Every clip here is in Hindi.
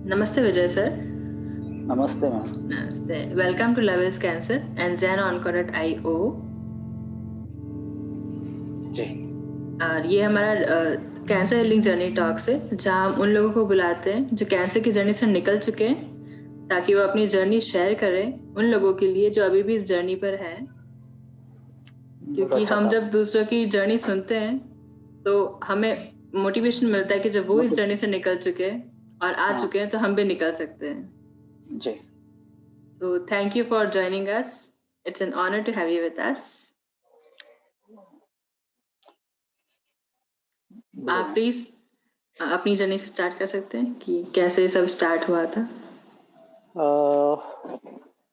Namaste Vijay sir. नमस्ते ma'am. Namaste. Welcome to Levels Cancer and Zen Encore at IO. जी और ये हमारा कैंसर हीलिंग जर्नी टॉक्स है, जहाँ हम उन लोगों को बुलाते हैं जो कैंसर की जर्नी से निकल चुके हैं, ताकि वो अपनी जर्नी शेयर करें उन लोगों के लिए जो अभी भी इस जर्नी पर है। क्योंकि अच्छा हम था। जब दूसरों की जर्नी सुनते हैं तो हमें मोटिवेशन मिलता है कि जब वो इस जर्नी से निकल चुके हैं और आ चुके हैं तो हम भी निकल सकते हैं। जी So thank you for joining us. It's an honor to have you with us. आप प्लीज अपनी जर्नी से स्टार्ट कर सकते हैं कि कैसे सब स्टार्ट हुआ था।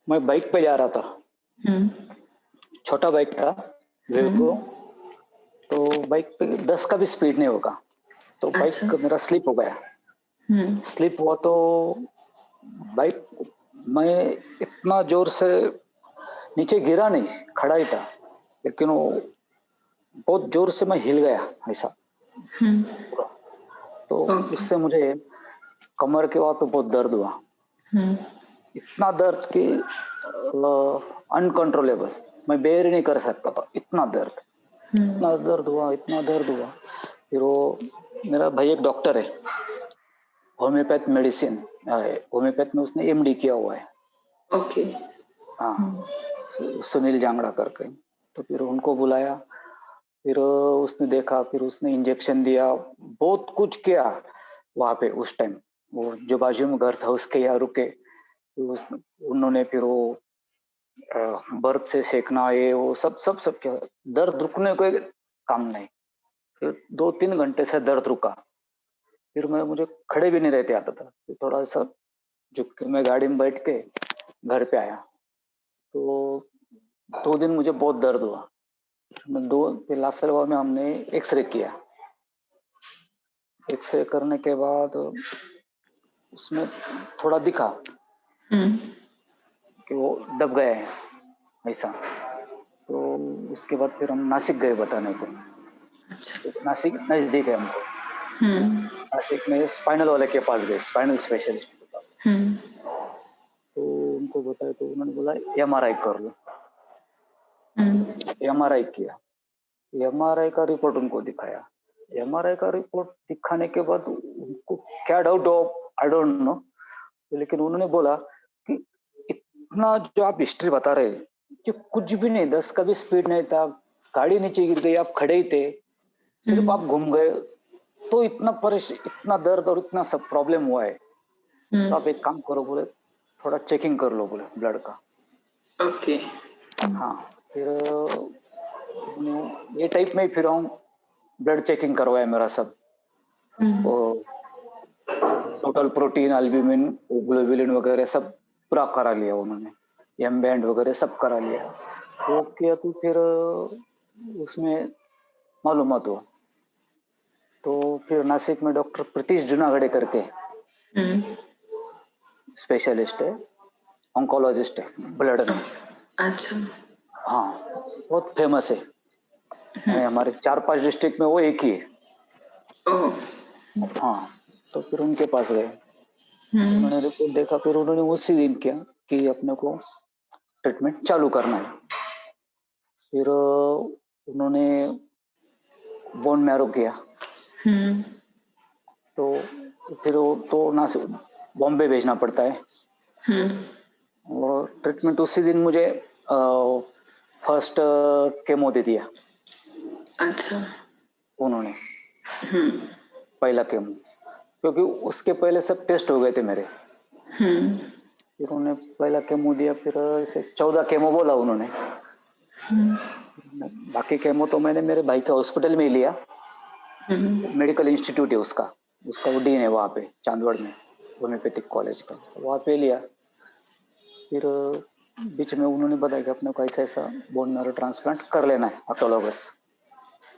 मैं बाइक पे जा रहा था। छोटा बाइक था वीगो। तो बाइक पे 10 का भी स्पीड नहीं होगा। तो बाइक मेरा स्लिप हो गया। स्लिप हुआ तो बाइक मैं इतना जोर से नीचे गिरा नहीं, खड़ा ही था, लेकिन वो बहुत जोर से मैं हिल गया ऐसा। तो उससे मुझे कमर के वहां पे बहुत दर्द हुआ। इतना दर्द कि अनकंट्रोलेबल, मैं बेर ही नहीं कर सकता था। इतना दर्द हुआ। फिर वो मेरा भाई एक डॉक्टर है, होम्योपैथ मेडिसिन, होम्योपैथ में उसने एमडी किया हुआ है। ओके। हाँ, सुनील जांगड़ा करके। तो फिर उनको बुलाया, फिर उसने देखा, फिर उसने इंजेक्शन दिया, बहुत कुछ किया वहां पे। उस टाइम वो जो बाजू में घर था उसके यहाँ रुके, उन्होंने फिर वो बर्फ से सेकना, ये वो सब क्या, दर्द रुकने को काम नहीं। फिर 2-3 घंटे से दर्द रुका। फिर मुझे खड़े भी नहीं रहते आता था। फिर थोड़ा सा झुक के मैं गाड़ी में बैठ के घर पे आया। तो 2 दिन मुझे बहुत दर्द हुआ। फिर लासलवा में हमने एक्सरे किया। एक्सरे करने के बाद उसमें थोड़ा दिखा कि वो दब गए हैं ऐसा। तो उसके बाद फिर हम नासिक गए बताने को। नासिक नजदीक है हमको। नासिक में स्पाइनल वाले के पास गए, स्पाइनल स्पेशलिस्ट के पास। तो उनको बताया तो उन्होंने बोला एमआरआई कर लो। एमआरआई किया, एमआरआई का रिपोर्ट उनको दिखाया। एमआरआई का रिपोर्ट दिखाने के बाद उनको क्या डाउट हो, आई डोंट नो, लेकिन उन्होंने बोला कि इतना जो आप हिस्ट्री बता रहे हैं कि कुछ भी नहीं, 10 का भी स्पीड नहीं था, गाड़ी नीचे गिर गई, आप खड़े ही थे, सिर्फ आप घूम गए, तो इतना दर्द और इतना सब प्रॉब्लम हुआ है। तो आप एक काम करो, बोले थोड़ा चेकिंग कर लो, बोले ब्लड का। ओके। हाँ, फिर ये टाइप में फिर हम ब्लड चेकिंग करवाया मेरा सब। टोटल प्रोटीन, अल्ब्यूमिन, ग्लोबुलिन वगैरह सब पूरा करा लिया उन्होंने, एम बैंड वगैरह सब करा लिया। वो किया तो फिर उसमें मालूमात हुआ। तो फिर नासिक में डॉक्टर प्रीतीश जुनागड़े करके स्पेशलिस्ट है, ऑन्कोलॉजिस्ट है ब्लड में। अच्छा। हाँ, बहुत फेमस है। हमारे 4-5 डिस्ट्रिक्ट में वो एक ही है। हाँ, तो फिर उनके पास गए। उन्होंने रिपोर्ट देखा, फिर उन्होंने उसी दिन किया कि अपने को ट्रीटमेंट चालू करना है। फिर उन्होंने बोन मैरो किया। तो फिर वो तो बॉम्बे भेजना पड़ता है। और ट्रीटमेंट उसी दिन मुझे फर्स्ट केमो दे दिया। अच्छा। उन्होंने पहला केमो, क्योंकि उसके पहले सब टेस्ट हो गए थे मेरे। फिर उन्होंने पहला केमो दिया, फिर 14 केमो बोला उन्होंने। बाकी केमो तो मैंने मेरे भाई के हॉस्पिटल में ही लिया। मेडिकल इंस्टीट्यूट है उसका वो डीन है वहाँ पे चांदवड़ में, होम्योपैथिक कॉलेज का, वहाँ पे लिया। फिर बीच में उन्होंने बताया कि अपने को ऐसा बोन मैरो ट्रांसप्लांट कर लेना है, ऑटोलॉगस।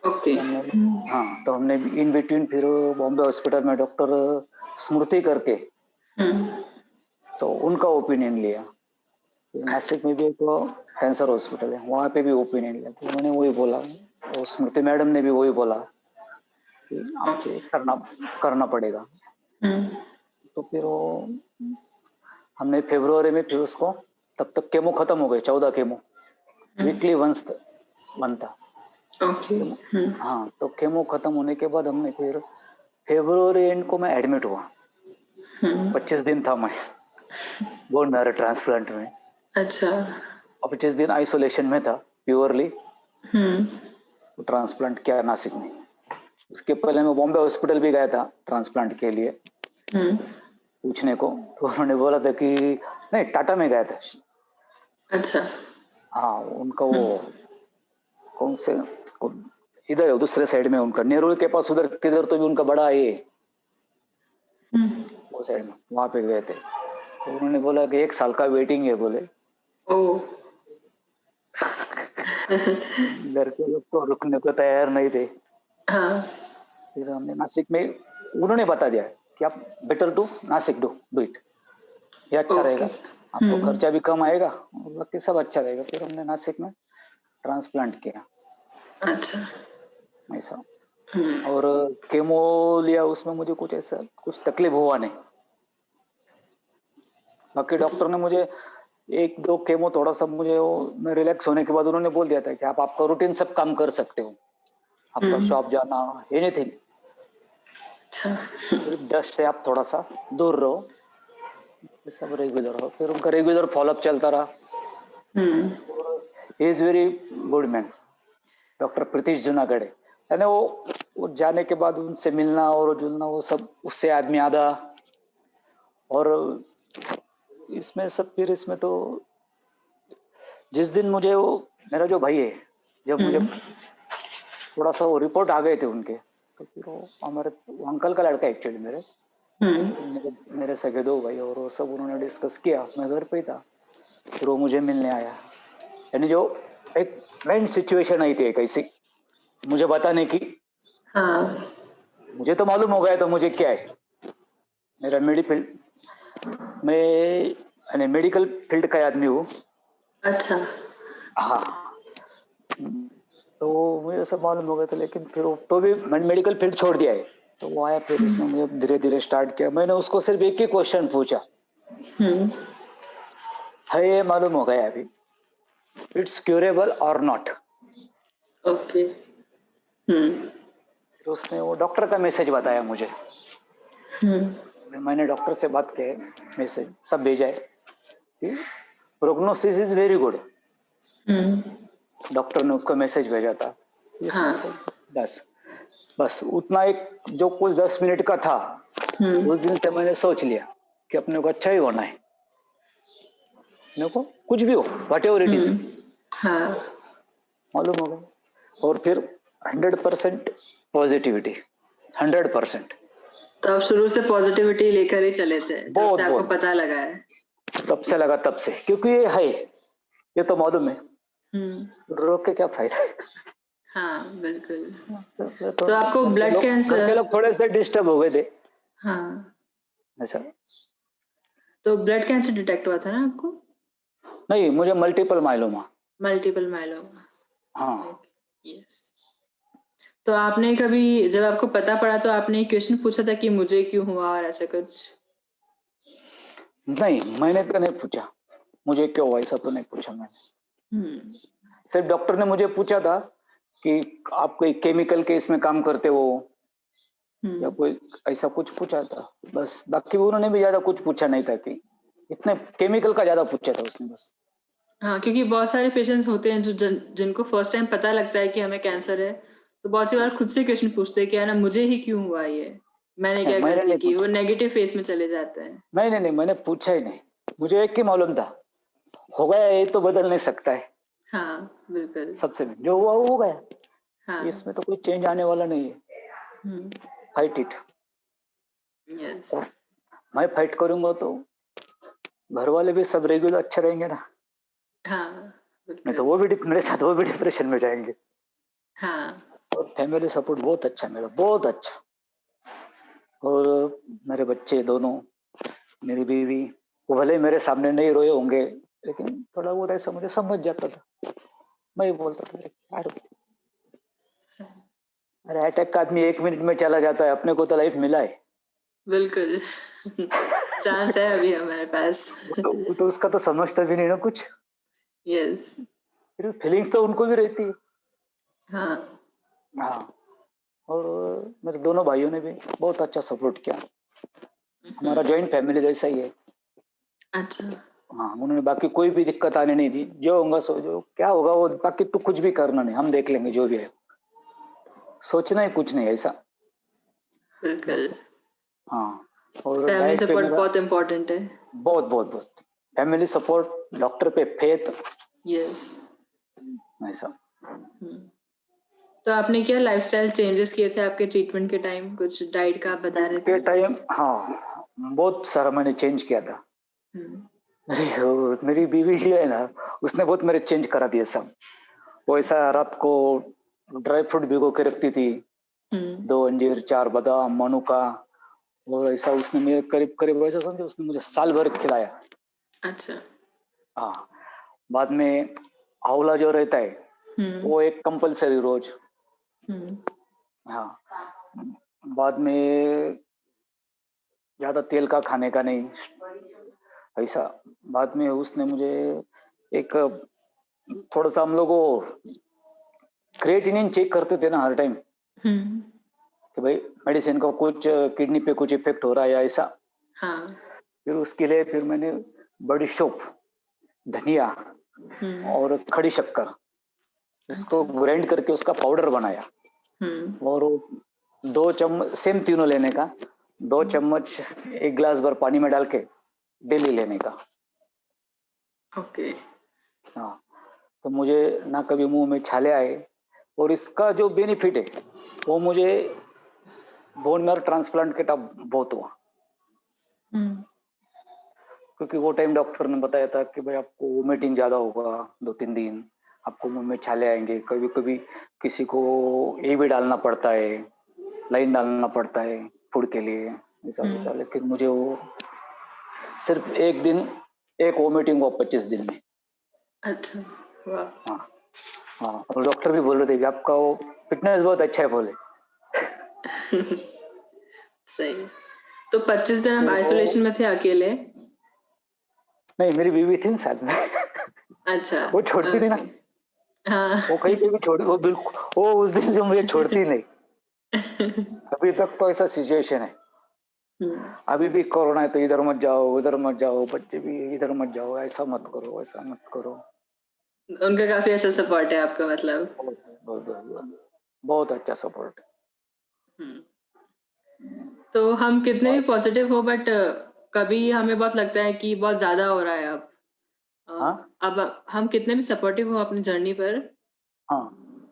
ओके। हाँ, तो हमने इन बिटवीन फिर बॉम्बे हॉस्पिटल में डॉक्टर स्मृति करके, तो उनका ओपिनियन लिया। नासिक में भी एक कैंसर हॉस्पिटल है, वहाँ पे भी ओपिनियन लिया। तो उन्होंने वही बोला, और स्मृति मैडम ने भी वही बोला कि आपको करना पड़ेगा। तो फिर वो हमने फरवरी में फिर उसको, तब तक केमो खत्म हो गए, 14 केमो वीकली वंस बनता ओके। केमो। हाँ, तो केमो खत्म होने के बाद हमने फिर फरवरी एंड को मैं एडमिट हुआ। 25 दिन था मैं बोन मैरो ट्रांसप्लांट में, अच्छा। और 25 दिन आइसोलेशन में था प्योरली। हम्म। ट्रांसप्लांट किया नासिक में। उसके पहले मैं बॉम्बे हॉस्पिटल भी गया था ट्रांसप्लांट के लिए पूछने को, तो उन्होंने बोला था कि नहीं, टाटा में गया था। अच्छा। हाँ, उनका वो कौन से इधर है दूसरे साइड में, उनका नेहरू के पास उधर किधर तो भी उनका बड़ा ये वो साइड में, वहां पे गए थे। तो उन्होंने बोला कि 1 साल का वेटिंग है बोले। ओ। घर के लोग तो रुकने को तैयार नहीं थे। हाँ। फिर हमने नासिक में, उन्होंने बता दिया कि आप बेटर टू नासिक डू इट, ये अच्छा ओके। रहेगा, आपको खर्चा भी कम आएगा और बाकी सब अच्छा रहेगा। फिर हमने नासिक में ट्रांसप्लांट किया अच्छा। ऐसा। और केमो लिया, उसमें मुझे कुछ ऐसा कुछ तकलीफ हुआ नहीं। बाकी डॉक्टर ने मुझे 1-2 केमो थोड़ा सा मुझे वो, मैं रिलैक्स होने के बाद उन्होंने बोल दिया था कि आप आपका रूटीन सब काम कर सकते हो, आपका शॉप जाना एनीथिंग, अच्छा। सिर्फ डस्ट से आप थोड़ा सा दूर रहो, ये सब रेगुलर हो। फिर उनका रेगुलर फॉलोअप चलता रहा। He is very good man, doctor Pritish Junagadh है ना। वो जाने के बाद उनसे मिलना और जुलना, वो सब उससे आदमी आधा। और इसमें सब, फिर इसमें तो जिस दिन मुझे वो, मेरा जो भाई है, जब मुझे थोड़ा सा वो रिपोर्ट आ गए थे उनके, तो फिर वो हमारे अंकल का लड़का एक्चुअली मेरे सगे 2 भाई, और वो सब उन्होंने डिस्कस किया। मैं घर पे ही था, फिर वो मुझे मिलने आया। यानी जो एक मेन सिचुएशन आई थी एक ऐसी मुझे बताने की, हाँ। मुझे तो मालूम हो गया तो मुझे क्या है, मेरा मैं मेडिकल फील्ड का आदमी हूँ। अच्छा। हाँ, तो मुझे सब मालूम हो गया था। लेकिन फिर तो भी मैंने मेडिकल फील्ड छोड़ दिया है। तो वो आया, फिर उसने मुझे धीरे धीरे स्टार्ट किया। मैंने उसको सिर्फ एक ही क्वेश्चन पूछा, है ये मालूम हो गया अभी, इट्स क्यूरेबल और नॉट। ओके। फिर उसने वो डॉक्टर का मैसेज बताया मुझे। मैंने डॉक्टर से बात किया, मैसेज सब भेजा है कि prognosis is very good. Doctor ने उसको मैसेज भेजा था। इसने तो बस बस उतना, एक जो कुछ 10 मिनट का था, उस दिन से मैंने सोच लिया कि अपने को अच्छा ही होना है, मेरे को कुछ भी हो, वट एवर इट इज, मालूम हो गया। और फिर 100% पॉजिटिविटी, 100%। तो आप शुरू से पॉजिटिविटी लेकर ही चले थे जब से आपको पता लगा है? तब से लगा, तब से, क्योंकि ये है, ये तो मालूम है, रोक के क्या फायदा है। हाँ बिल्कुल। तो आपको ब्लड कैंसर, घर के लोग थोड़े से डिस्टर्ब हो गए थे। हाँ, ऐसा। तो ब्लड कैंसर डिटेक्ट हुआ था ना आपको? नहीं, मुझे मल्टीपल माइलोमा। Multiple myeloma. हाँ। यस। तो आपने कभी, जब आपको पता पड़ा, तो आपने क्वेश्चन पूछा था कि मुझे क्यों हुआ और ऐसा कुछ? नहीं, मैंने तो नहीं पूछा मुझे क्यों हुआ, ऐसा तो नहीं पूछा मैंने। सिर्फ डॉक्टर ने मुझे पूछा था कि आप कोई केमिकल के इसमें काम करते हो या कोई ऐसा कुछ पूछा था, बस। बाकी उन्होंने भी ज्यादा कुछ पूछा नहीं था, कि इतने केमिकल का ज्यादा पूछा था उसने, बस। हाँ, क्योंकि बहुत सारे पेशेंट्स होते हैं जो जिनको फर्स्ट टाइम पता लगता है कि हमें कैंसर है, तो बहुत सी बार खुद से क्वेश्चन पूछते हैं कि ना मुझे ही क्यों हुआ ये, मैंने क्या मैंने गलती नहीं की। वो पूछा। नेगेटिव फेस में चले जाते हैं। नहीं, मैंने पूछा ही नहीं। मुझे एक ही मालूम था, हो गया ये तो बदल नहीं सकता है। हाँ बिल्कुल। सबसे जो हुआ वो हो गया, हाँ। इसमें तो कोई चेंज आने वाला नहीं है। Fight it. यस। मैं फाइट करूंगा तो घर वाले भी सब रेगुलर अच्छे रहेंगे ना। हाँ नहीं तो बिल्कुल। वो भी मेरे साथ वो भी डिप्रेशन में जाएंगे। हाँ। और फैमिली सपोर्ट बहुत अच्छा, मेरा बहुत अच्छा। और मेरे बच्चे दोनों, मेरी बीवी, वो भले ही मेरे सामने नहीं रोए होंगे, लेकिन थोड़ा बहुत ऐसा मुझे समझ जाता था। मैं ही बोलता था, यार अरे अटैक का आदमी 1 मिनट में चला जाता है, अपने को तो लाइफ मिला है। बिल्कुल। चांस है अभी हमारे पास। वो तो उसका तो समझता भी नहीं ना कुछ। यस। फिर फीलिंग्स तो उनको भी रहती है। हाँ। हाँ, और मेरे दोनों भाइयों ने भी बहुत अच्छा सपोर्ट किया। हमारा जॉइंट फैमिली जैसा ही है। अच्छा। हाँ, उन्होंने बाकी कोई भी दिक्कत आने नहीं दी। जो होगा सो जो क्या होगा वो, बाकी तू कुछ भी करना नहीं, हम देख लेंगे जो भी है। सोचना ही कुछ नहीं ऐसा। बिल्कुल। हाँ, और फैमिली डाइट पे सपोर्ट मेरा बहुत इम्पोर्टेंट है। बहुत बहुत बहुत फैमिली सपोर्ट, डॉक्टर पे फेथ, यस। ऐसा। हुँ। तो आपने क्या लाइफ़स्टाइल चेंजेस किए थे आपके ट्रीटमेंट के टाइम? कुछ डाइट का आप बता रहे के थे? टाइम हाँ, बहुत सारा मैंने चेंज किया था। हुँ। मेरी बीवी जो है ना, उसने बहुत मेरे चेंज करा दिए सब। वो ऐसा रात को ड्राई फ्रूट भिगो के रखती थी, हुँ। 2 अंजीर, 4 बादाम, मनुका, और ऐसा उसने मुझे करीब-करीब ऐसा समझो उसने मुझे साल भर खिलाया। अच्छा। हाँ, बाद में आंवला जो रहता है, हुँ। वो एक कंपल्सरी रोज। हुँ। हाँ, बाद में ज़्यादा तेल का खाने का नहीं, ऐसा। बाद में उसने मुझे एक थोड़ा-सा, हम लोग वो क्रिएटिनिन चेक करते थे ना हर टाइम, हुँ। कि भाई मेडिसिन का कुछ किडनी पे कुछ इफ़ेक्ट हो रहा है या ऐसा। हाँ। फिर उसके लिए फिर मैंने बड़ी सौंफ, धनिया हुँ। और खड़ी शक्कर, इसको अच्छा। ग्राइंड करके उसका पाउडर बनाया। हुँ। और वो 2 चम्मच सेम तीनों लेने का, 2 हुँ। चम्मच 1 ग्लास भर पानी में डाल के डेली लेने का। ओके। हाँ, तो मुझे ना कभी मुँह में छाले आए, और इसका जो बेनिफिट है, वो मुझे बोन मैरो ट्रांसप्लांट के तब बहुत हुआ। हुँ। क्योंकि वो टाइम डॉक्टर ने बताया था कि भाई आपको वोमिटिंग ज़्यादा होगा 2-3 दिन, आपको मुँह में छाले आएँगे, कभी-कभी किसी को ये भी डालना पड़ता है, लाइन डालना पड़ता है फूड के लिए, हुँ। ऐसा-वैसा। लेकिन मुझे वो सिर्फ़ 1 दिन, एक वोमिटिंग हुआ 25 दिन में। अच्छा। वाह! हाँ, हाँ, और डॉक्टर भी बोल रहे थे कि आपका वो फिटनेस बहुत अच्छा है बोले। सही है। तो 25 दिन आप फिर वो आइसोलेशन में थे अकेले? नहीं, मेरी बीवी थी ना साथ में। अच्छा। वो छोड़ती थी ना, ओके। हाँ। वो कहीं पे भी छोड़, वो बिल्कुल वो उस दिन से मुझे छोड़ती नहीं। अभी तक तो ऐसा सिचुएशन है। हुँ। अभी भी कोरोना है तो इधर मत जाओ, उधर मत जाओ, बच्चे भी इधर मत जाओ, ऐसा मत करो, ऐसा मत करो। उनका काफ़ी अच्छा सपोर्ट है आपका मतलब। बहुत, बहुत, बहुत, बहुत, बहुत अच्छा सपोर्ट हुँ। तो हम कितने भी है। पॉज़िटिव हो बट कभी हमें बहुत लगता है कि बहुत ज़्यादा हो रहा है अब। हाँ, अब हम कितने भी सपोर्टिव हो अपनी जर्नी हाँ,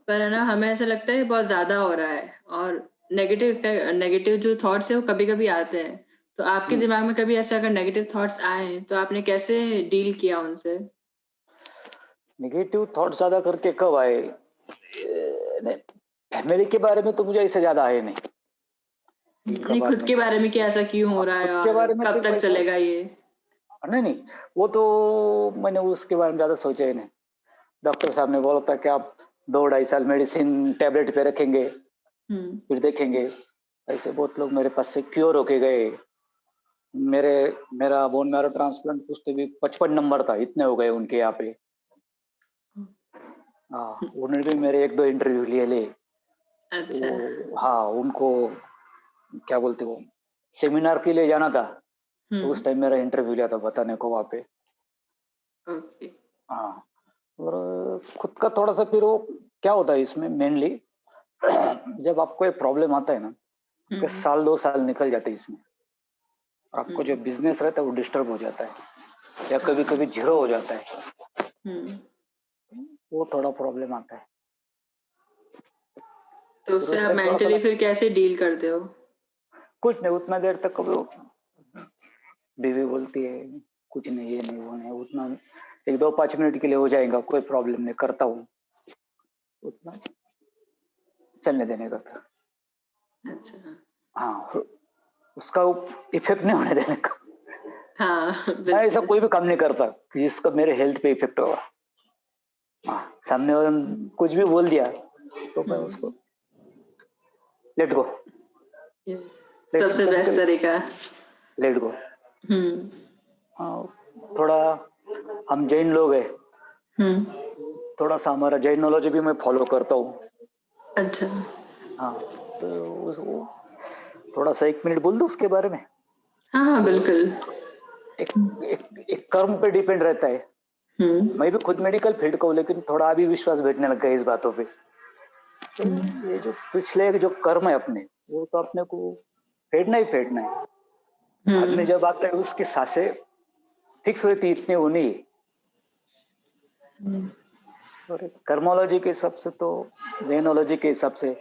पर है ना हमें ऐसा लगता है बहुत ज़्यादा हो रहा है और नेगेटिव जो थॉट्स हैं वो कभी-कभी आते हैं। तो आपके हुँ। दिमाग में कभी ऐसे अगर नेगेटिव थॉट्स आए तो आपने कैसे डील किया उनसे? नेगेटिव थॉट ज़्यादा करके कब आए? नहीं, फैमिली के बारे में तो मुझे ऐसे ज़्यादा आए नहीं, इनका नहीं बाद खुद में। के बारे में कि ऐसा क्यों हो अब रहा खुद है के और बारे में कब तो तक ऐसा चलेगा ये? नहीं, नहीं, वो तो मैंने उसके बारे में ज़्यादा सोचा ही नहीं। डॉक्टर साहब ने बोला था कि आप 2 ढाई साल मेडिसिन टैबलेट पे रखेंगे, हुँ। फिर देखेंगे। ऐसे बहुत लोग मेरे पास से क्योर होके गए। मेरे मेरा बोन मैरो ट्रांसप्लांट पूछते भी 55 नंबर था, इतने हो गए उनके यहाँ पे। हाँ, उन्होंने भी मेरे 1-2 इंटरव्यू ले। अच्छा। वो हाँ, उनको क्या बोलते वो सेमिनार के लिए जाना था, हुँ। तो उस टाइम मेरा इंटरव्यू लिया था बताने को वहाँ पे। ओके। हाँ, और खुद का थोड़ा-सा फिर वो क्या होता है इसमें मेनली, जब आपको एक प्रॉब्लम आता है ना, आपके हुँ। साल 2 साल निकल जाते हैं इसमें। आपको जो हुँ। बिज़नेस रहता है वो डिस्टर्ब हो जाता है या हाँ। कभी-कभी ज़ीरो हो जाता है, हुँ। वो थोड़ा प्रॉब्लम आता है। तो फिर उससे उस आप टाइम थोड़ा-सा मेंटली फिर कैसे डील करते हो? कुछ नहीं, उतना देर तक वो बीवी बोलती है, कुछ नहीं, ये नहीं, वो नहीं, उतना 1-2 5 मिनट के लिए हो जाएगा, कोई प्रॉब्लम नहीं, करता हूँ, उतना चलने देने का फिर। अच्छा। हाँ, उसका इफ़ेक्ट नहीं होने देने का। हाँ, मैं ऐसा बिल्कुल। कोई भी काम नहीं करता कि जिसका मेरे हेल्थ पे इफ़ेक्ट होगा। हाँ, सामने वाला ने कुछ भी बोल दिया, तो मैं हुँ। उसको लेट गो। ये सबसे बेस्ट तरीका। Let go. हम्म। थोड़ा हम जैन लोग हैं, थोड़ा सा हमारा जैनोलॉजी भी मैं फॉलो करता हूँ। अच्छा। हाँ, तो थोड़ा सा 1 मिनट बोल दो उसके बारे में। हाँ हाँ बिल्कुल। एक कर्म पे डिपेंड रहता है। मैं भी खुद मेडिकल फील्ड का हूँ, लेकिन थोड़ा अभी विश्वास बैठने लग गया इस बातों पे। तो ये जो पिछले जो कर्म है अपने, वो तो अपने को फेडना ही फेडना है। आदमी जब आता है उसकी सांसें फिक्स रहती, इतने होनी ही। और कर्मोलॉजी के हिसाब से तो, वेनोलॉजी के हिसाब से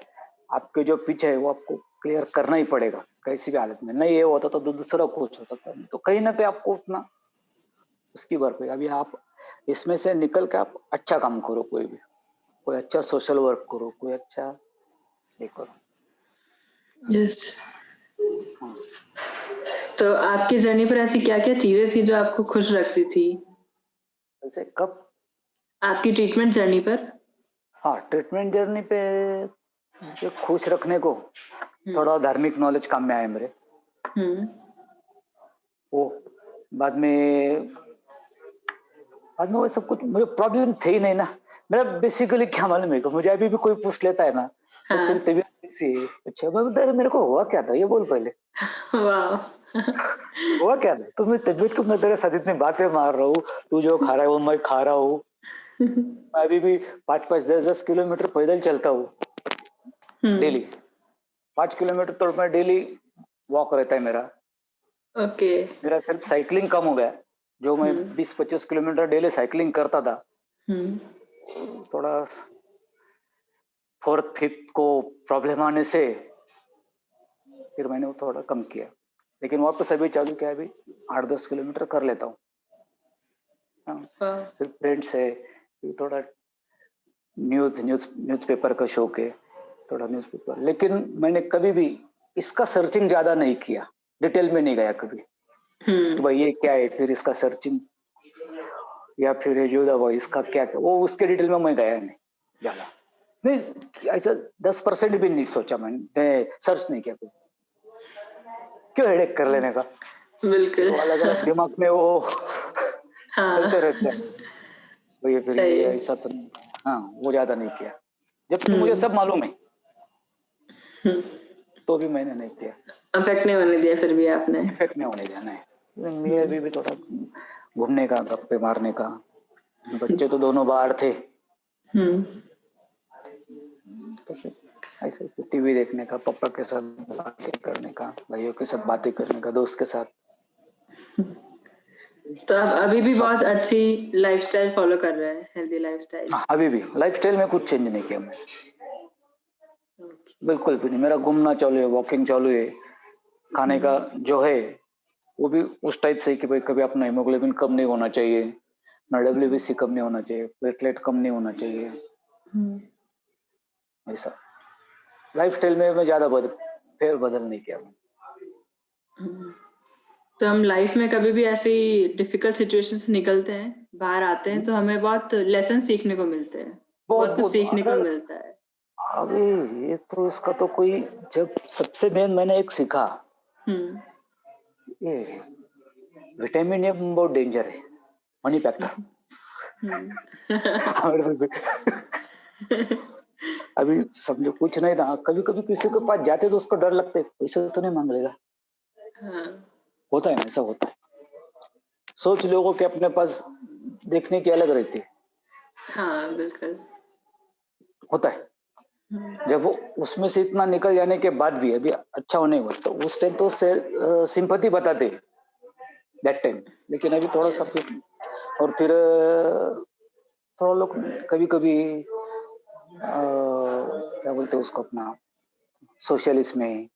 आपके जो पीछे है वो आपको क्लियर करना ही पड़ेगा कैसी भी हालत में। नहीं ये होता तो दूसरा कुछ होता था, तो कहीं ना कहीं आपको उतना उसकी भरपाई। अभी आप इसमें से निकल के आप अच्छा काम करो, कोई अच्छा सोशल वर्क करो, कोई अच्छा ये करो। यस। तो आपकी जर्नी पर ऐसी क्या क्या चीजें थी जो आपको खुश रखती थी? वैसे कब? आपकी ट्रीटमेंट जर्नी पर? हाँ, ट्रीटमेंट जर्नी पे जो खुश रखने को थोड़ा धार्मिक नॉलेज काम में आया मेरे। वो बाद में वो सब कुछ मुझे प्रॉब्लम थे ही नहीं ना। मेरा बेसिकली क्या मालूम है, मुझे अभी भी कोई पूछ लेता है ना, तो तेरी तबीयत कैसी है? अच्छा, मैं बोलता मेरे को हुआ क्या था ये बोल पहले। हुआ क्या था? तो मैं तबीयत को, मैं तेरे साथ इतनी बातें मार रहा हूँ, तू जो खा रहा है वो मैं खा रहा हूँ। मैं अभी भी 5-5, 10-10 किलोमीटर पैदल चलता हूँ डेली। 5 किलोमीटर तो मैं डेली वॉक रहता है मेरा। ओके। मेरा सिर्फ साइकिलिंग कम हो गया, जो मैं 20-25 किलोमीटर डेली साइकिलिंग करता था, थोड़ा 4th 5th को प्रॉब्लम आने से फिर मैंने वो थोड़ा कम किया, लेकिन वापस अभी चालू किया। अभी 8-10 किलोमीटर कर लेता हूँ। फिर फ्रेंड्स है, फिर थोड़ा न्यूज़पेपर का शौक है, थोड़ा न्यूज़पेपर। लेकिन मैंने कभी भी इसका सर्चिंग ज्यादा नहीं किया, डिटेल में नहीं गया कभी कि भाई ये क्या है, फिर इसका सर्चिंग, या फिर ये जो दवा इसका क्या क्या, वो उसके डिटेल में मैं गया नहीं ज्यादा। नहीं, ऐसा 10% भी नहीं सोचा मैंने, सर्च नहीं किया। क्यों हेडेक कर लेने का? बिल्कुल। तो अलग अलग दिमाग में वो चलते रहते हैं, तो ये फिर ये ऐसा तो नहीं। हाँ, वो ज्यादा नहीं किया, जबकि मुझे सब मालूम है, तो भी मैंने नहीं किया। अफेक्ट नहीं होने दिया फिर भी आपने? इफेक्ट नहीं होने दिया, नहीं। मेरे अभी भी थोड़ा घूमने का, गप्पे मारने का, बच्चे तो दोनों बाहर थे, तो फिर ऐसे टीवी देखने का, पापा के साथ बातें करने का, भाइयों के साथ बातें करने का, दोस्त के साथ। तो आप अभी भी बहुत अच्छी लाइफस्टाइल फॉलो कर रहे हैं, हेल्दी लाइफस्टाइल? अभी भी लाइफस्टाइल में कुछ चेंज नहीं किया मैं, बिल्कुल भी नहीं। मेरा घूमना चालू है, वॉकिंग चालू है, खाने का जो है वो भी उस टाइप से कि भाई कभी अपना हीमोग्लोबिन कम नहीं होना चाहिए, ना WBC कम नहीं होना चाहिए, प्लेटलेट कम नहीं होना चाहिए। ऐसा लाइफस्टाइल में मैं ज्यादा फेर बदल नहीं किया। तो हम लाइफ में कभी भी ऐसी डिफिकल्ट सिचुएशन से निकलते हैं, बाहर आते हैं, तो हमें बहुत लेसन सीखने को मिलते हैं, बहुत कुछ सीखने को मिलता है। अबे ये तो इसका तो कोई, जब सबसे मेन मैंने एक सीखा, ये विटामिन ए बहुत डेंजर है, मनी फैक्टर। अभी समझो कुछ नहीं था, कभी कभी किसी के पास जाते तो उसको डर लगता है, पैसे तो नहीं मांग लेगा। होता है ना, ऐसा होता है। सोच लोगों के अपने पास देखने की अलग रहती है। हाँ बिल्कुल होता है। जब वो उसमें से इतना निकल जाने के बाद भी अभी अच्छा होने हुआ, तो उस टाइम तो सिंपैथी बताते दैट टाइम, लेकिन अभी थोड़ा सा फिर, और फिर थोड़ा लोग कभी कभी क्या बोलते हैं उसको, अपना सोशलिस्ट में,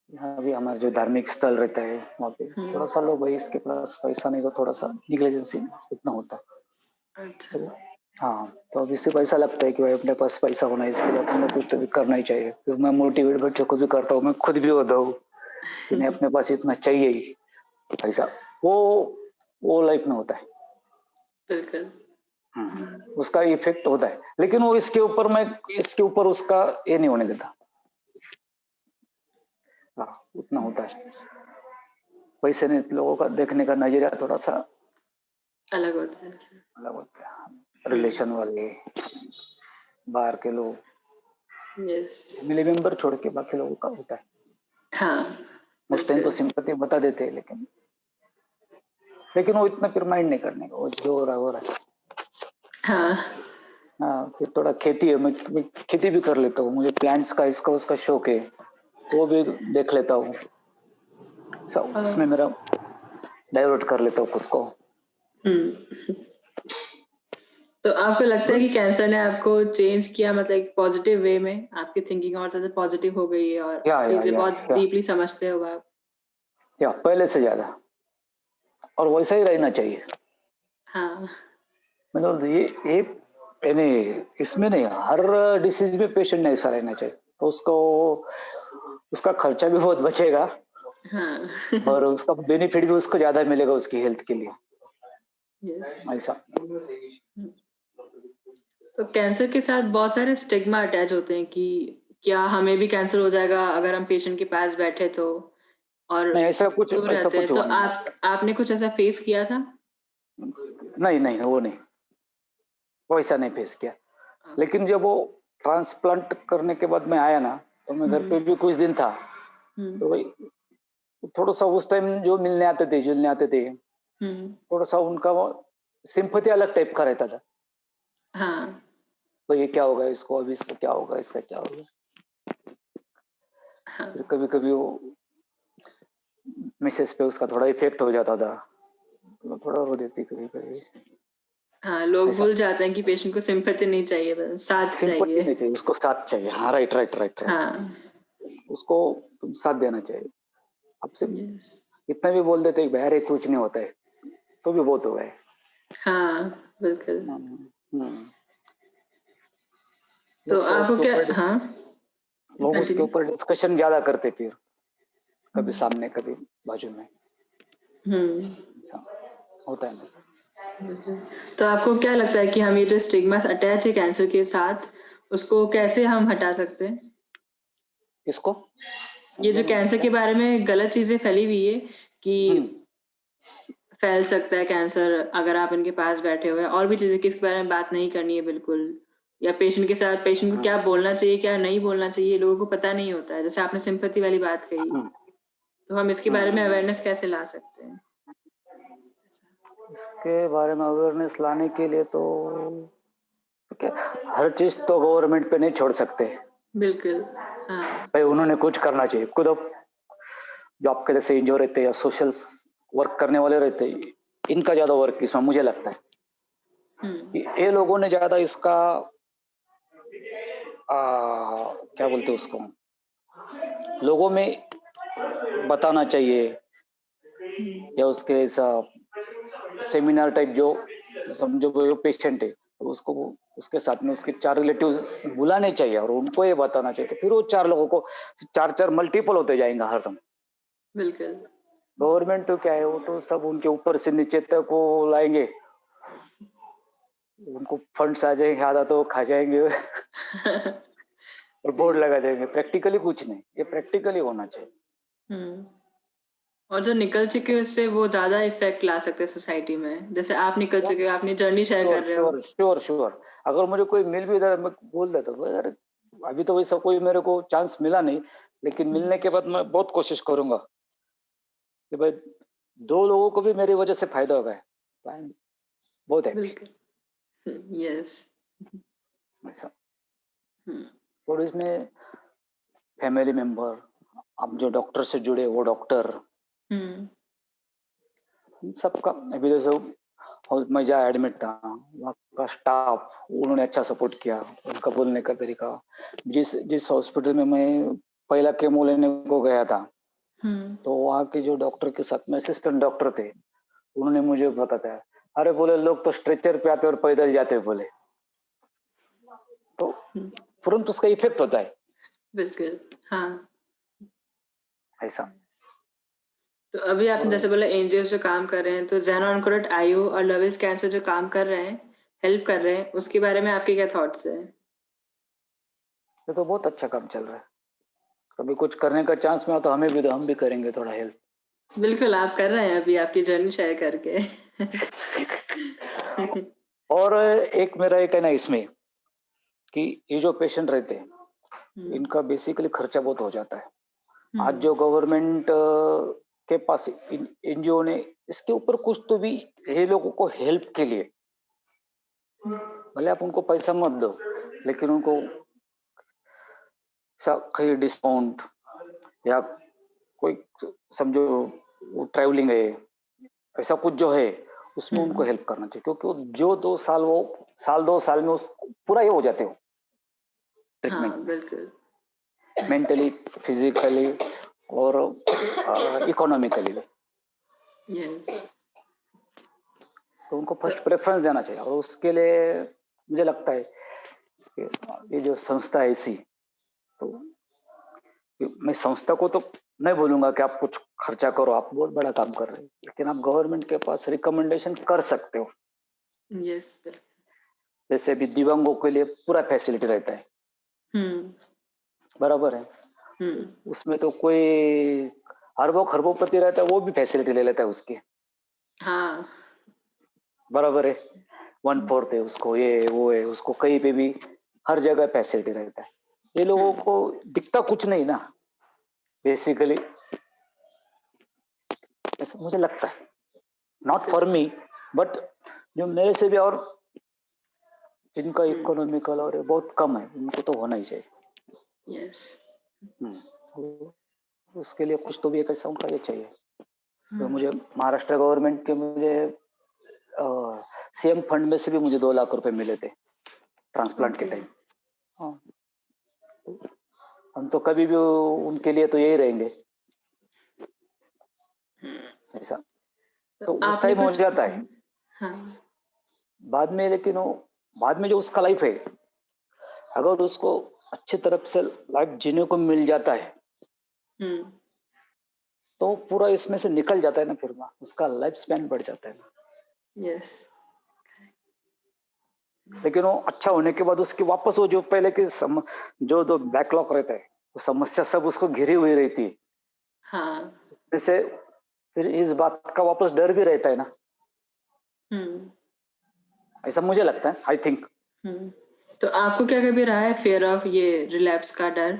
यहाँ भी हमारा जो धार्मिक स्थल रहता है वहाँ पे थोड़ा सा लोग, भाई इसके पास पैसा नहीं, तो थोड़ा सा निग्लेजेंसी इतना होता है। अच्छा। हाँ, तो अब इससे पैसा लगता है कि भाई अपने पास पैसा होना है, इसके लिए अपने कुछ तो भी करना ही चाहिए। फिर मैं मोटिवेट बच्चों को भी करता हूँ, मैं खुद भी होता हूँ कि नहीं अपने पास इतना चाहिए ही पैसा। वो लाइफ में होता है, बिल्कुल। उसका इफेक्ट होता है, लेकिन वो इसके ऊपर मैं इसके ऊपर उसका ये नहीं होने देता। हाँ, उतना होता है। वैसे नहीं, लोगों का देखने का नजरिया थोड़ा सा अलग होता है। अलग होता है। रिलेशन वाले, बाहर के लोग, यस। फैमिली मेंबर छोड़ के बाकी लोगों का होता है। हाँ, उस टाइम तो बिल्कुल। सिंपैथी बता देते हैं, लेकिन वो इतना फिर माइंड नहीं करने का, वो जो हो रहा है हो रहा है। हाँ, हाँ, फिर थोड़ा खेती है, मैं खेती भी कर लेता हूँ, मुझे प्लांट्स का इसका उसका शौक है, वो भी देख लेता हूँ, सब उसमें हाँ। मेरा डाइवर्ट कर लेता हूँ खुद को। हम्म। तो आपको लगता है कि कैंसर ने आपको चेंज किया, मतलब एक पॉजिटिव वे में आपकी थिंकिंग और ज्यादा पॉजिटिव हो गई है और या या चीजें या बहुत या डीपली समझते हो आप? या पहले से ज्यादा, और वैसा ही रहना चाहिए। हाँ। मतलब ये यानी इसमें नहीं, हर डिसीज में पेशेंट नहीं ऐसा रहना चाहिए, तो उसको उसका खर्चा भी बहुत बचेगा हाँ। और उसका बेनिफिट भी उसको ज्यादा मिलेगा उसकी हेल्थ के लिए, यस। ऐसा। तो कैंसर के साथ बहुत सारे स्टिग्मा अटैच होते हैं कि क्या हमें भी कैंसर हो जाएगा अगर हम पेशेंट के पास बैठे तो, और नहीं, दूर ऐसा रहते हैं। कुछ तो हुआ नहीं। आपने कुछ ऐसा फेस किया था? नहीं नहीं, वो नहीं, वैसा नहीं फेस किया। ओके। लेकिन जब वो ट्रांसप्लांट करने के बाद मैं आया ना, तो मैं घर हम्म। पे भी कुछ दिन था, हम्म। तो भाई थोड़ा सा उस टाइम जो मिलने आते थे, जुलने आते थे, हम्म। थोड़ा सा उनका सिंपथी अलग टाइप का रहता था। हाँ। तो ये क्या होगा इसको, अभी इसका क्या होगा, इसका क्या होगा। हाँ। फिर कभी कभी वो मिसेस पे उसका थोड़ा इफेक्ट हो जाता था, तो थोड़ा रो देती कभी कभी, हाँ, लोग ऐसा। भूल जाते हैं कि पेशेंट को सिंपैथी नहीं चाहिए, बस साथ सिंपथी चाहिए। नहीं चाहिए उसको, साथ चाहिए। हाँ, राइट राइट राइट राइट, हाँ। उसको तुम साथ देना चाहिए। अब से यस। इतना भी बोल देते भाई अरे कुछ नहीं होता है, तो भी बहुत हो गए। हाँ, बिल्कुल। हम्म। तो लोग तो आपको उसके क्या? ऊपर हाँ, लोग उसके कंटिन्यू। ऊपर डिस्कशन ज्यादा करते, फिर कभी सामने कभी बाजू में, हम्म। ऐसा होता है ना। तो आपको क्या लगता है कि हम ये जो स्टिग्मा अटैच है कैंसर के साथ, उसको कैसे हम हटा सकते हैं? किसको ये जो समझा नहीं कैंसर क्या। के बारे में गलत चीजें फैली हुई है कि हम्म फैल सकता है कैंसर अगर आप इनके पास बैठे हुए हैं, और भी चीजें किसके बारे में बात नहीं करनी है बिल्कुल, या पेशेंट के साथ पेशेंट को हम्म क्या बोलना चाहिए क्या नहीं बोलना चाहिए, लोगों को पता नहीं होता है। जैसे आपने सिंपैथी वाली बात कही, हम्म तो हम इसके बारे में हम्म। अवेयरनेस कैसे ला सकते हैं? इसके बारे में अवेयरनेस लाने के लिए तो क्या, हर चीज तो गवर्नमेंट पे नहीं छोड़ सकते बिल्कुल। हाँ। भाई, उन्होंने कुछ करना चाहिए खुद। अब जो आपके जैसे एनजीओ रहते हैं या सोशल वर्क करने वाले रहते हैं, इनका ज्यादा वर्क इसमें मुझे लगता है हम्म। कि ये लोगों ने ज्यादा इसका क्या बोलते हैं उसको, लोगों में बताना चाहिए, हम्म। या उसके ऐसा सेमिनार टाइप, जो समझो कोई पेशेंट है तो उसको उसके साथ में उसके 4 रिलेटिव्स बुलाने चाहिए और उनको ये बताना चाहिए, तो फिर वो 4 लोगों को 4 मल्टीपल होते जाएंगे हर समय। बिल्कुल। गवर्नमेंट तो क्या है, वो तो सब उनके ऊपर से नीचे तक को लाएंगे, उनको फंड्स आ जाएंगे, आधा तो खा जाएंगे और जी। बोर्ड लगा देंगे। प्रैक्टिकली कुछ नहीं, ये प्रैक्टिकली होना चाहिए। हम्म। और जो निकल चुके हैं उससे वो ज्यादा इफेक्ट ला सकते हैं सोसाइटी में। जैसे आप निकल चुके हो, अपनी जर्नी शेयर श्योर कर रहे हो। श्योर श्योर श्योर, अगर मुझे कोई मिल भी जाता मैं बोल देता हूँ, यार अभी तो वैसा कोई मेरे को चांस मिला नहीं, लेकिन हम्म। मिलने के बाद मैं बहुत कोशिश करूंगा कि भाई 2 लोगों को भी मेरी वजह से फायदा होगा है, बहुत हैप्पी बिल्कुल। यस। ऐसा। हम्म। और इसमें फैमिली मेंबर, अब जो डॉक्टर से जुड़े वो डॉक्टर, हम्म। सबका, अभी जैसे और मैं जहाँ एडमिट था वहाँ का स्टाफ, उन्होंने अच्छा सपोर्ट किया, उनका बोलने का तरीका। जिस जिस हॉस्पिटल में मैं पहला केमो लेने को गया था, हम्म। तो वहाँ के जो डॉक्टर के साथ में असिस्टेंट डॉक्टर थे, उन्होंने मुझे बताया, अरे बोले लोग तो स्ट्रेचर पे आते और पैदल जाते बोले, तो हम्म। तुरंत उसका इफेक्ट होता है, बिल्कुल। हाँ। ऐसा। तो अभी आपने और जैसे बोला एनजीओ जो काम कर रहे हैं, तो ज़ेना ऑनकोरेट आईओ और लविस कैंसर जो काम कर रहे हैं, हेल्प कर रहे हैं, उसके बारे में आपके क्या थॉट्स हैं? ये तो बहुत अच्छा काम चल रहा है, कभी कुछ करने का चांस में हो तो हमें भी दो, हम भी करेंगे थोड़ा हेल्प। बिल्कुल, आप कर रहे हैं अभी आपकी जर्नी शेयर करके। और एक मेरा एक है ना इसमें कि ये जो पेशेंट रहते हैं, हुँ, इनका बेसिकली खर्चा बहुत हो जाता है। आज हुँ, जो गवर्नमेंट के पास एनजीओ ने इसके ऊपर कुछ तो भी ये लोगों को हेल्प के लिए, हुँ, भले आप उनको पैसा मत दो, लेकिन उनको कहीं डिस्काउंट या कोई समझो वो ट्रैवलिंग है, ऐसा कुछ जो है उसमें उनको हुँ। हेल्प करना चाहिए, क्योंकि वो जो 2 साल वो साल 2 साल में उस पूरा ये हो जाते हो ट्रीटमेंट हाँ, में, बिल्कुल। मेंटली, फिजिकली और इकोनॉमिकली। यस। तो उनको तो फर्स्ट प्रेफरेंस देना चाहिए, और उसके लिए मुझे लगता है कि ये जो संस्था है ऐसी, तो मैं संस्था को तो नहीं बोलूंगा कि आप कुछ खर्चा करो, आप बहुत बड़ा काम कर रहे हो, लेकिन आप गवर्नमेंट के पास रिकमेंडेशन कर सकते हो। यस, बिल्कुल। जैसे अभी दिव्यांगों के लिए पूरा फैसिलिटी रहता है, हुँ, बराबर है। हुँ, उसमें तो कोई अरबों खरबों रहता है, वो भी फैसिलिटी ले लेता है उसकी, हाँ। बराबर है। वन हुँ, फोर्थ है उसको, ये वो है उसको, कहीं पे भी हर जगह फैसिलिटी रहता है। ये लोगों हुँ, को दिखता कुछ नहीं ना बेसिकली, ऐसा मुझे लगता है। नॉट फॉर बिल्कुल। मी, बट जो मेरे से भी और जिनका हुँ, इकोनॉमिकल और बहुत कम है, उनको तो होना ही चाहिए। यस। तो उसके लिए कुछ तो भी एक ऐसा उनका ये चाहिए। तो हुँ, मुझे महाराष्ट्र गवर्नमेंट के मुझे सीएम फंड में से भी मुझे 2 लाख रुपए मिले थे ट्रांसप्लांट के ओके। टाइम। हाँ, हम तो कभी भी उनके लिए तो यही रहेंगे, हुँ, ऐसा। तो तो उस आपने टाइम हो कुछ जाता है हाँ, बाद में, लेकिन वो बाद में जो उसका लाइफ है, अगर उसको अच्छी तरफ से लाइफ जीने को मिल जाता है, हुँ, तो पूरा इसमें से निकल जाता है ना, फिर ना उसका लाइफ स्पैन बढ़ जाता है ना। यस। लेकिन वो अच्छा होने के बाद उसकी वापस वो जो पहले की जो जो बैकलॉग रहता है, वो समस्या सब उसको घिरी हुई रहती है। हाँ, जैसे फिर इस बात का वापस डर भी रहता है ना, हुँ, ऐसा मुझे लगता है, आई थिंक। हुँ। तो आपको क्या कभी रहा है फ़ियर ऑफ ये रिलैप्स का डर?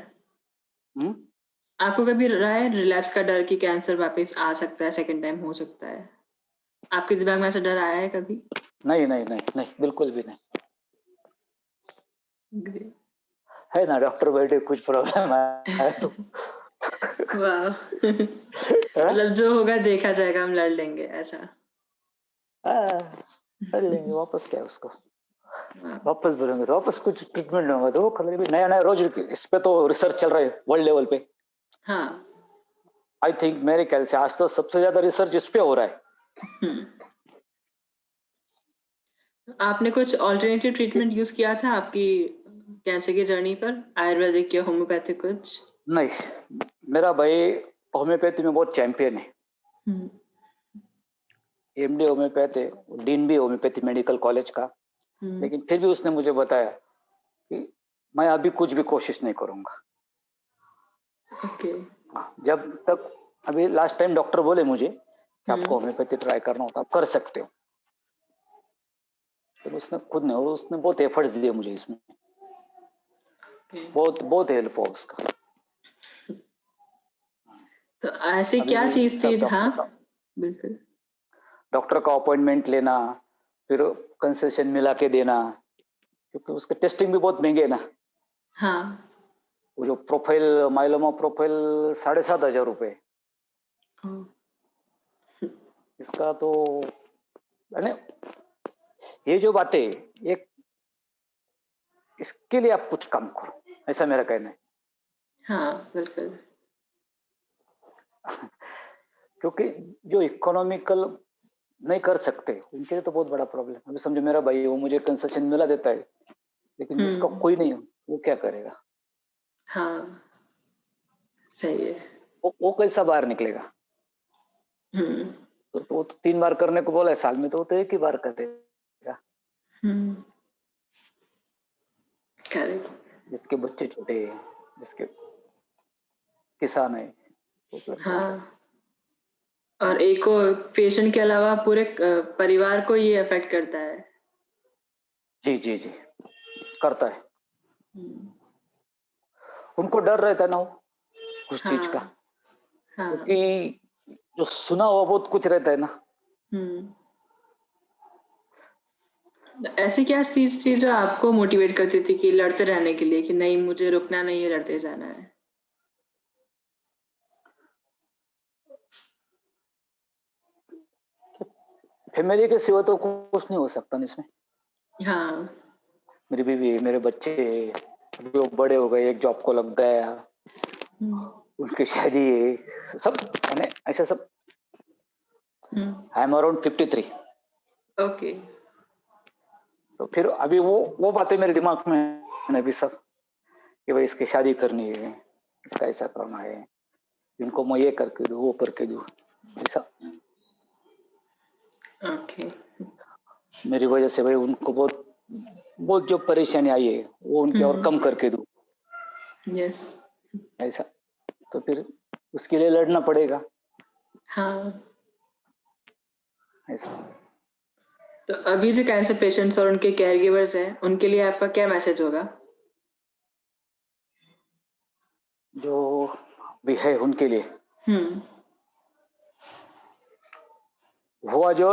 आपको कभी रहा है रिलैप्स का डर कि कैंसर वापस आ सकता है, सेकंड टाइम हो सकता है? आपके दिमाग में ऐसा डर आया है कभी? नहीं नहीं नहीं नहीं, बिल्कुल भी नहीं। ग्रेट। है ना, डॉक्टर बैठे कुछ प्रॉब्लम आया तो वाह! हाँ? मतलब जो होगा देखा जाएगा, हम लड़ लेंगे ऐसा। हाँ, कर लेंगे वापस, क्या है उसको, वाह! वापस बोलेंगे तो वापस कुछ ट्रीटमेंट होगा, तो नया नया रोज इस पे तो रिसर्च चल रहा है वर्ल्ड लेवल पे। हाँ। आई थिंक मेरे ख्याल से आज तो सबसे ज्यादा रिसर्च इस पे हो रहा है हुँ। आपने कुछ अल्टरनेटिव कि ट्रीटमेंट यूज़ किया था आपकी कैंसर की जर्नी पर? आयुर्वेदिक या होम्योपैथिक कुछ? नहीं, मेरा भाई होम्योपैथी में बहुत चैंपियन है, हुँ, एमडी होम्योपैथ है, डीन भी होम्योपैथी मेडिकल कॉलेज का। हुँ, लेकिन फिर भी उसने मुझे बताया कि मैं अभी कुछ भी कोशिश नहीं करूंगा। ओके। जब तक, अभी लास्ट टाइम डॉक्टर बोले मुझे कि हुँ, आपको होम्योपैथी ट्राई करना होता आप कर सकते हो, फिर उसने खुद ने, और उसने बहुत एफर्ट्स दिए मुझे इसमें, ओके। बहुत बहुत हेल्प हुआ उसका। तो ऐसी अभी क्या भी चीज़ थी सब हाँ, बिल्कुल। डॉक्टर का अपॉइंटमेंट लेना, फिर कंसेशन मिला के देना, क्योंकि उसके टेस्टिंग भी बहुत महंगे है ना। हाँ। वो जो प्रोफाइल, माइलोमा प्रोफाइल 7,500 रुपए, ओह! इसका तो यानी ये जो बातें, ये इसके लिए आप कुछ कम करो, ऐसा मेरा कहना है। हाँ, बिल्कुल। क्योंकि जो इकोनॉमिकल नहीं कर सकते उनके लिए तो बहुत बड़ा प्रॉब्लम। अभी समझो मेरा भाई है, वो मुझे कंसेशन मिला देता है, लेकिन हुँ, जिसका कोई नहीं हो, वो क्या करेगा? हाँ, सही है। वो कैसा बाहर निकलेगा? हुँ, तो वो तो 3 बार करने को बोला है साल में, तो वो तो एक ही बार करेगा। हुँ, करेक्ट। जिसके बच्चे छोटे हैं, जिसके किसान है, वो लग जाता है। हाँ, और एक को पेशेंट के अलावा पूरे परिवार को ये अफेक्ट करता है। जी, जी, जी, करता है। हम्म, उनको डर रहता है ना वो, उस चीज़ का, हाँ, हाँ, क्योंकि जो सुना हुआ बहुत कुछ रहता है ना। हम्म। ऐसी क्या चीज जो आपको मोटिवेट करती थी कि लड़ते रहने के लिए, कि नहीं मुझे रुकना नहीं है, लड़ते जाना है? फैमिली के सिवा तो कुछ नहीं हो सकता ना इसमें। हाँ, मेरी बीवी, मेरे बच्चे, अभी वो बड़े हो गए, एक जॉब को लग गया, हम्म, उनकी शादी है, सब मैंने ऐसा सब। हम्म, आई एम अराउंड 53। ओके, तो फिर अभी वो बातें मेरे दिमाग में है ना अभी सब, कि भाई इसकी शादी करनी है, इसका ऐसा करना है, इनको मैं ये करके दूँ, वो करके दूँ, ऐसा। ओके, मेरी वजह से भाई उनको बहुत बहुत जो परेशानी आई है वो उनकी और कम करके दूँ, यस, ऐसा। तो फिर उसके लिए लड़ना पड़ेगा, हाँ। ऐसा। तो अभी जो कैंसर पेशेंट्स और उनके केयर गिवर्स हैं, उनके लिए आपका क्या मैसेज होगा? जो भी है उनके लिए, हम्म, हुआ जो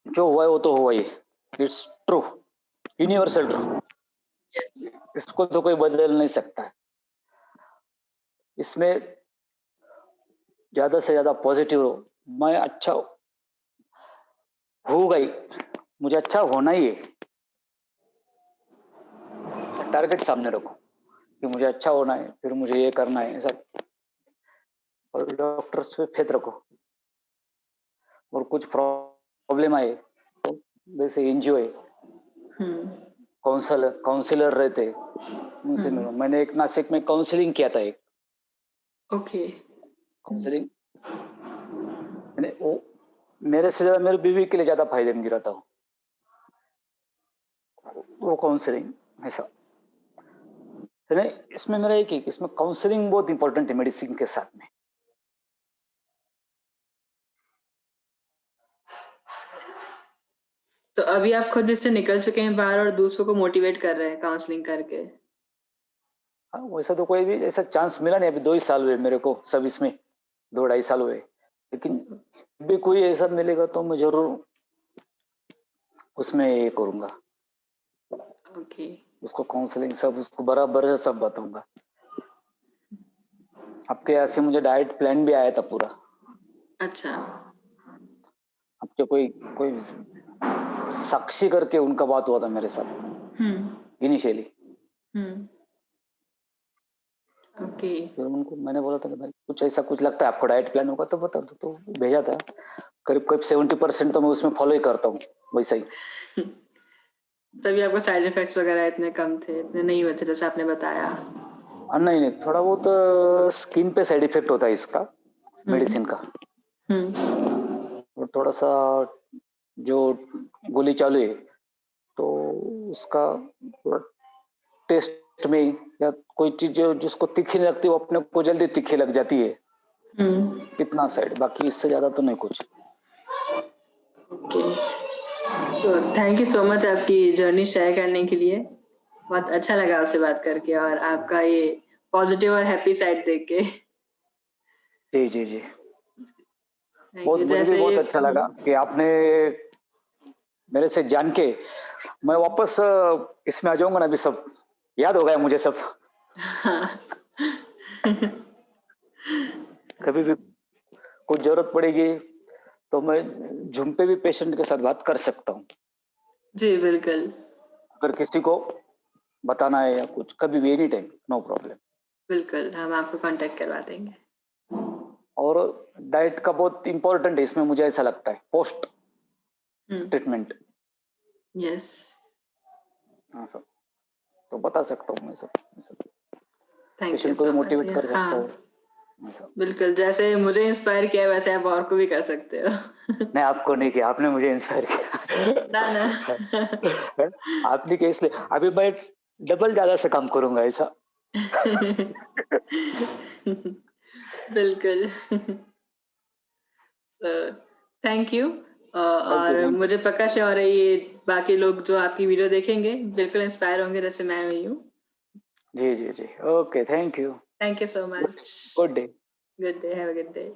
जो हुआ है वो तो हुआ ही, it's true, universal true, yes, इसको तो कोई बदल नहीं सकता है। इसमें ज्यादा से ज्यादा पॉजिटिव रहो। मैं अच्छा हो गई, मुझे अच्छा होना ही है, टारगेट सामने रखो कि मुझे अच्छा होना है, फिर मुझे ये करना है सब, और डॉक्टर्स पे फेथ रखो। और कुछ प्रॉब्लम आए तो जैसे एनजीओ है, हम्म, काउंसलर रहते, उनसे हम्म, मिलो। मैंने एक नासिक में काउंसलिंग किया था, एक ओके, काउंसलिंग, मैंने वो मेरे से ज्यादा मेरी बीवी के लिए ज्यादा फायदे में गिरा था वो काउंसलिंग, ऐसा है ना। इसमें मेरा एक ही कि इसमें काउंसलिंग बहुत इंपॉर्टेंट है मेडिसिन के साथ में। तो अभी आप खुद इससे निकल चुके हैं बाहर और दूसरों को मोटिवेट कर रहे हैं काउंसलिंग करके? हाँ, वैसा तो कोई भी ऐसा चांस मिला नहीं, अभी 2 ही साल हुए मेरे को सब इसमें, 2 ढाई साल हुए, लेकिन भी कोई ऐसा मिलेगा तो मैं जरूर उसमें ये करूंगा, ओके, उसको काउंसलिंग सब उसको बराबर सब बताऊंगा। आपके यहाँ से मुझे डाइट प्लान भी आया था पूरा, अच्छा, आपके कोई कोई साक्षी करके उनका बात हुआ था मेरे हम्म, साथ इनिशियली। हम्म, ओके, फिर उनको मैंने बोला था कि भाई कुछ ऐसा कुछ लगता है आपको डाइट प्लान होगा तो बता दो, तो भेजा था। करीब करीब 70% तो मैं उसमें फॉलो ही करता हूँ, वैसा ही। तभी आपको साइड इफेक्ट्स वगैरह इतने कम थे, इतने नहीं हुए थे जैसे आपने बताया। नहीं नहीं, थोड़ा बहुत स्किन पे साइड इफेक्ट होता है इसका, हम्म, मेडिसिन का। हम्म, और थोड़ा सा जो गोली चालू है तो उसका थोड़ा टेस्ट में, या कोई चीज जिसको तीखी नहीं लगती वो अपने को जल्दी तीखी लग जाती है, हम्म, इतना साइड, बाकी इससे ज्यादा तो नहीं कुछ। ओके। तो थैंक यू सो मच आपकी जर्नी शेयर करने के लिए। बहुत अच्छा लगा आपसे बात करके और आपका ये पॉजिटिव और हैप्पी साइड देख के। जी जी जी, थैंक बहुत यू। मुझे भी जैसे बहुत अच्छा लगा कि आपने मेरे से जान के, मैं वापस इसमें आ जाऊंगा ना, अभी सब याद हो गया मुझे सब। हाँ। कभी भी कुछ जरूरत पड़ेगी तो मैं जूम पे भी पेशेंट के साथ बात कर सकता हूँ, जी बिल्कुल, अगर किसी को बताना है या कुछ, कभी भी, एनी टाइम, नो प्रॉब्लम। बिल्कुल हम आपको कांटेक्ट करवा देंगे। और डाइट का बहुत इंपॉर्टेंट है इसमें, मुझे ऐसा लगता है, पोस्ट हम्म, ट्रीटमेंट। यस, हाँ सब तो बता सकता हूँ मैं सब थैंक यू पेशेंट को भी सो मच। मोटिवेट कर सकता हाँ, हूँ, ये सब। बिल्कुल जैसे मुझे इंस्पायर किया है, वैसे आप और को भी कर सकते हो। नहीं, आपको नहीं किया, आपने मुझे इंस्पायर ना ना। किया। आपने किया इसलिए अभी मैं डबल ज्यादा से काम करूंगा, ऐसा। बिल्कुल। Thank you. थैंक यू, और थैंक यू। मुझे पक्का श्योर है ये बाकी लोग जो आपकी वीडियो देखेंगे बिल्कुल इंस्पायर होंगे जैसे मैं हुई हूँ। जी, जी, जी। Okay, thank you. Thank you so good day, much. Good day. Good day, have a good day.